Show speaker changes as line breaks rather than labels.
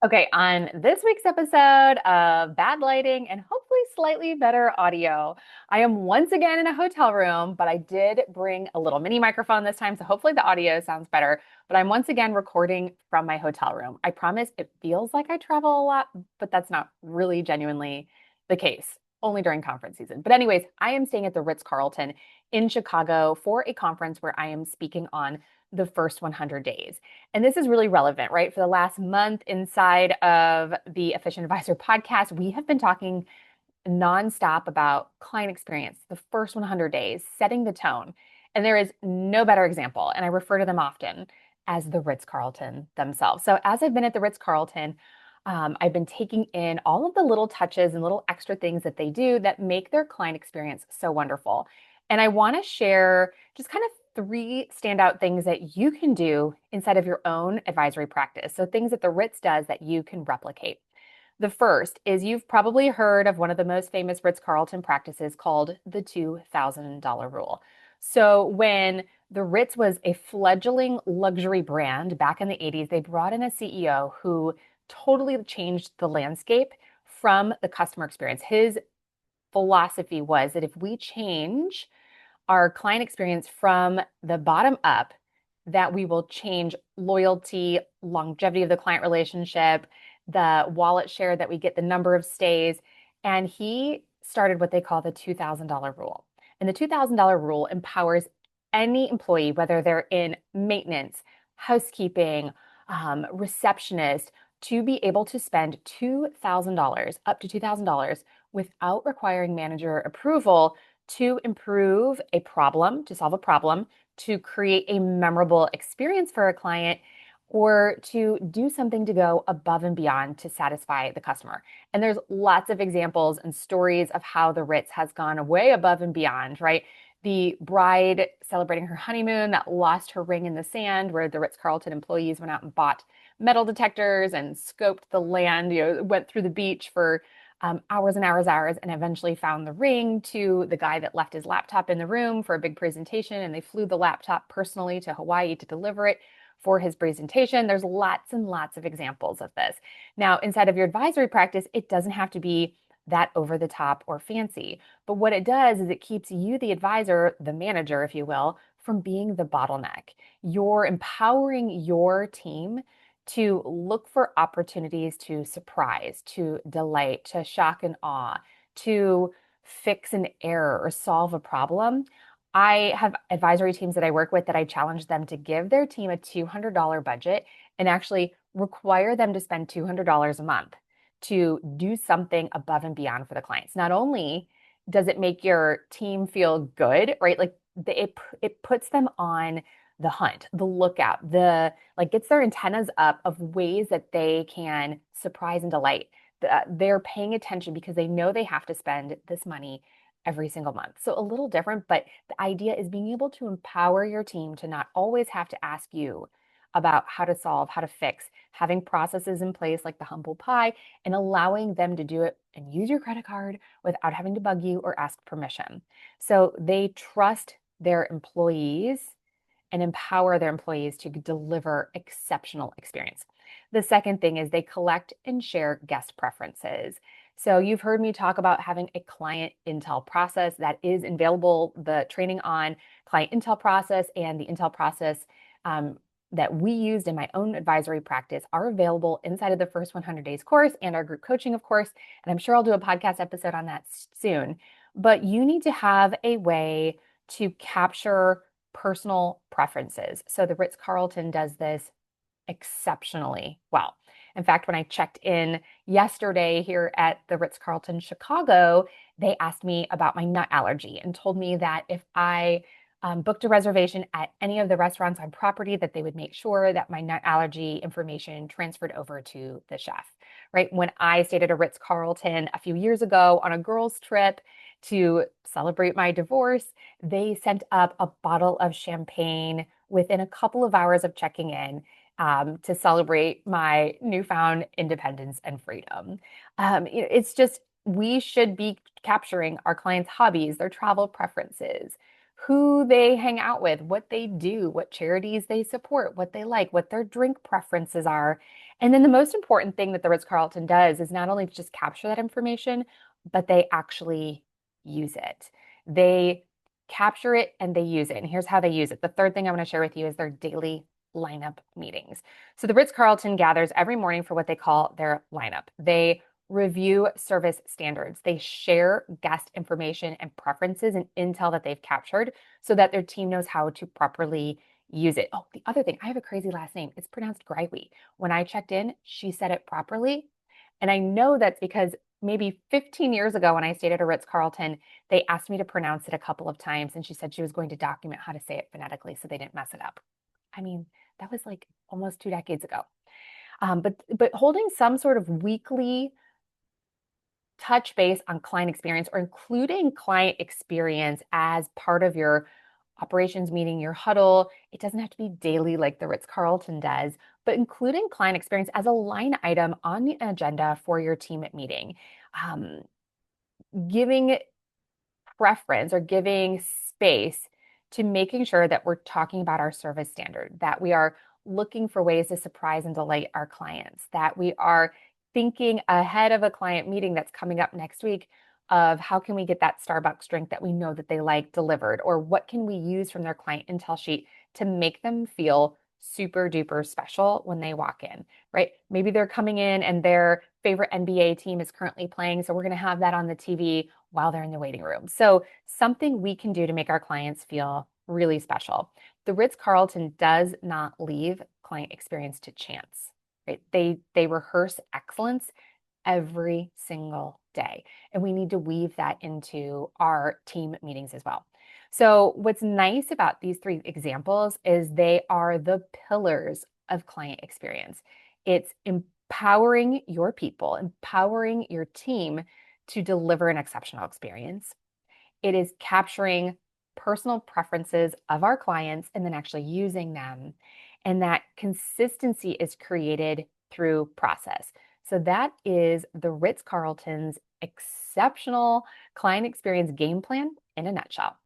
Okay, on this week's episode of Bad Lighting and hopefully slightly better audio, I am once again in a hotel room, but I did bring a little mini microphone this time, so hopefully the audio sounds better. But I'm once again recording from my hotel room. I promise it feels like I travel a lot, but that's not really genuinely the case, only during conference season. But, anyways, I am staying at the Ritz-Carlton in Chicago for a conference where I am speaking on the first 100 days. And this is really relevant, right? For the last month inside of the Efficient Advisor podcast, we have been talking nonstop about client experience, the first 100 days, setting the tone. And there is no better example, and I refer to them often as the Ritz-Carlton themselves. So as I've been at the Ritz-Carlton, I've been taking in all of the little touches and little extra things that they do that make their client experience so wonderful. And I want to share just kind of three standout things that you can do inside of your own advisory practice. So things that the Ritz does that you can replicate. The first is you've probably heard of one of the most famous Ritz-Carlton practices called the $2,000 rule. So when the Ritz was a fledgling luxury brand back in the 80s, they brought in a CEO who totally changed the landscape from the customer experience. His philosophy was that if we change our client experience from the bottom up, that we will change loyalty, longevity of the client relationship, the wallet share that we get, the number of stays. And he started what they call the $2,000 rule. And the $2,000 rule empowers any employee, whether they're in maintenance, housekeeping, receptionist, to be able to spend $2,000, up to $2,000, without requiring manager approval to improve a problem, to solve a problem, to create a memorable experience for a client, or to do something to go above and beyond to satisfy the customer. And there's lots of examples and stories of how the Ritz has gone way above and beyond, right? The bride celebrating her honeymoon that lost her ring in the sand, where the Ritz-Carlton employees went out and bought metal detectors and scoped the land, went through the beach for hours and hours, and eventually found the ring, to the guy that left his laptop in the room for a big presentation, and they flew the laptop personally to Hawaii to deliver it for his presentation. There's lots and lots of examples of this. Now, inside of your advisory practice, it doesn't have to be that over the top or fancy. But what it does is it keeps you, the advisor, the manager, if you will, from being the bottleneck. You're empowering your team to look for opportunities to surprise, to delight, to shock and awe, to fix an error or solve a problem. I have advisory teams that I work with that I challenge them to give their team a $200 budget and actually require them to spend $200 a month to do something above and beyond for the clients. Not only does it make your team feel good, right? Like it puts them on the hunt, the lookout, the like gets their antennas up of ways that they can surprise and delight. They're paying attention because they know they have to spend this money every single month. So a little different, but the idea is being able to empower your team to not always have to ask you about how to solve, how to fix, having processes in place like the humble pie, and allowing them to do it and use your credit card without having to bug you or ask permission. So they trust their employees and empower their employees to deliver exceptional experience. The second thing is they collect and share guest preferences. So you've heard me talk about having a client intel process that is available, the training on client intel process and the intel process that we used in my own advisory practice are available inside of the first 100 days course and our group coaching, of course. And I'm sure I'll do a podcast episode on that soon. But you need to have a way to capture personal preferences. So the Ritz-Carlton does this exceptionally well. In fact, when I checked in yesterday here at the Ritz-Carlton Chicago, they asked me about my nut allergy and told me that if I booked a reservation at any of the restaurants on property, that they would make sure that my nut allergy information transferred over to the chef, right? When I stayed at a Ritz-Carlton a few years ago on a girls' trip to celebrate my divorce, they sent up a bottle of champagne within a couple of hours of checking in to celebrate my newfound independence and freedom. It's just, we should be capturing our clients' hobbies, their travel preferences, who they hang out with, what they do, what charities they support, what they like, what their drink preferences are, And then the most important thing that the Ritz-Carlton does is not only just capture that information, but they actually use it. They capture it and they use it. And here's how they use it. The third thing I want to share with you is their daily lineup meetings. So the Ritz-Carlton gathers every morning for what they call their lineup. They review service standards. They share guest information and preferences and intel that they've captured so that their team knows how to properly use it. Oh, the other thing, I have a crazy last name. It's pronounced Greiwe. When I checked in, she said it properly. And I know that's because maybe 15 years ago when I stayed at a Ritz-Carlton, they asked me to pronounce it a couple of times. And she said she was going to document how to say it phonetically so they didn't mess it up. I mean, that was like almost 2 decades ago. But holding some sort of weekly touch base on client experience or including client experience as part of your operations meeting, your huddle. It doesn't have to be daily like the Ritz-Carlton does, but including client experience as a line item on the agenda for your team at meeting. Um, Giving preference or giving space to making sure that we're talking about our service standard, that we are looking for ways to surprise and delight our clients, that we are thinking ahead of a client meeting that's coming up next week of how can we get that Starbucks drink that we know that they like delivered, or what can we use from their client intel sheet to make them feel super duper special when they walk in, right? Maybe they're coming in and their favorite NBA team is currently playing, so we're going to have that on the TV while they're in the waiting room. So something we can do to make our clients feel really special. The Ritz-Carlton does not leave client experience to chance, right? They rehearse excellence every single day. And we need to weave that into our team meetings as well. So what's nice about these three examples is they are the pillars of client experience. It's empowering your people, empowering your team to deliver an exceptional experience. It is capturing personal preferences of our clients and then actually using them. And that consistency is created through process. So that is the Ritz-Carlton's exceptional client experience game plan in a nutshell.